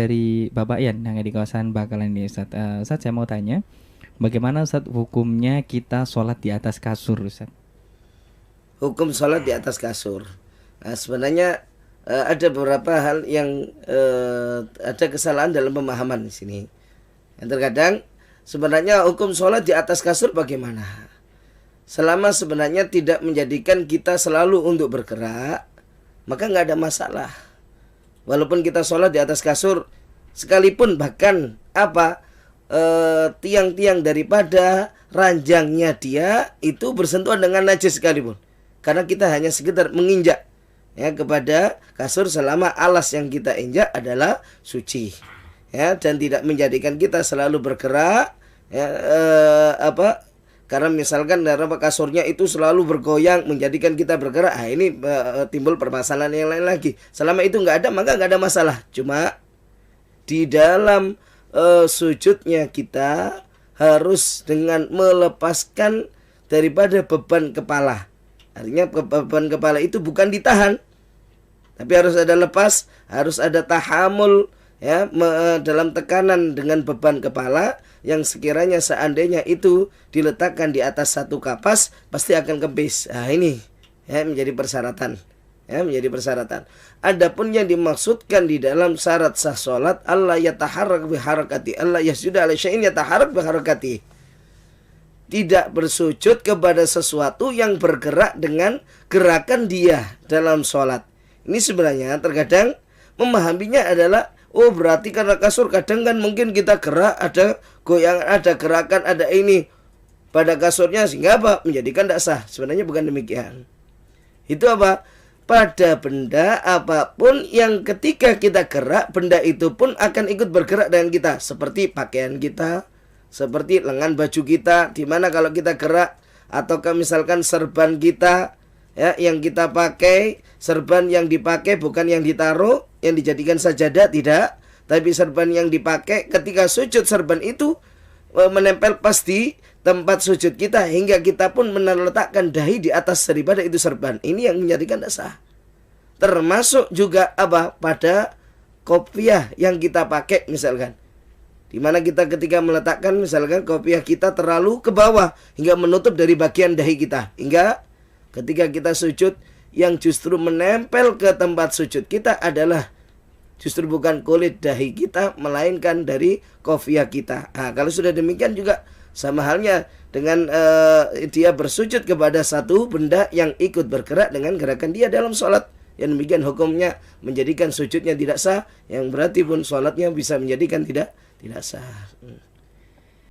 Dari Bapak Ian yang di kawasan Bakalan ini Ustaz. Ustaz saya mau tanya, bagaimana Ustaz hukumnya kita sholat di atas kasur Ustaz? Hukum sholat di atas kasur. Nah, sebenarnya ada beberapa hal yang ada kesalahan dalam pemahaman di sini. Yang terkadang sebenarnya hukum sholat di atas kasur bagaimana? Selama sebenarnya tidak menjadikan kita selalu untuk bergerak, maka nggak ada masalah. Walaupun kita sholat di atas kasur, sekalipun bahkan tiang-tiang daripada ranjangnya dia itu bersentuhan dengan najis sekalipun, karena kita hanya sekedar menginjak ya kepada kasur selama alas yang kita injak adalah suci ya, dan tidak menjadikan kita selalu bergerak ya, karena misalkan kasurnya itu selalu bergoyang menjadikan kita bergerak, ini timbul permasalahan yang lain lagi. Selama itu nggak ada maka nggak ada masalah. Cuma di dalam sujudnya kita harus dengan melepaskan daripada beban kepala. Artinya beban kepala itu bukan ditahan, tapi harus ada lepas, harus ada tahamul ya, dalam tekanan dengan beban kepala yang sekiranya seandainya itu diletakkan di atas satu kapas pasti akan kempis. Nah ini ya menjadi persyaratan. Ya, menjadi persyaratan. Adapun yang dimaksudkan di dalam syarat sah salat, Allah yataharrak biharakati, Allah yasjuda ala syai'in yataharrak biharakati. Tidak bersujud kepada sesuatu yang bergerak dengan gerakan dia dalam salat. Ini sebenarnya terkadang memahaminya adalah berarti karena kasur kadang kan mungkin kita gerak, ada goyang, ada gerakan, ada ini pada kasurnya sehingga menjadikan tidak sah. Sebenarnya bukan demikian. Itu pada benda apapun yang ketika kita gerak, benda itu pun akan ikut bergerak dengan kita. Seperti pakaian kita, seperti lengan baju kita, dimana kalau kita gerak, ataukah misalkan serban kita ya, yang kita pakai, serban yang dipakai bukan yang ditaruh, yang dijadikan sajadah, tidak, tapi serban yang dipakai ketika sujud, serban itu menempel pas di tempat sujud kita hingga kita pun meletakkan dahi di atas daripada itu serban. Ini yang menjadikan tidak sah. Termasuk juga pada kopiah yang kita pakai misalkan, dimana kita ketika meletakkan misalkan kopiah kita terlalu ke bawah hingga menutup dari bagian dahi kita, hingga ketika kita sujud yang justru menempel ke tempat sujud kita adalah justru bukan kulit dahi kita, melainkan dari kofiah kita. Nah, kalau sudah demikian juga sama halnya dengan dia bersujud kepada satu benda yang ikut bergerak dengan gerakan dia dalam sholat. Yang demikian hukumnya menjadikan sujudnya tidak sah, yang berarti pun sholatnya bisa menjadikan tidak sah.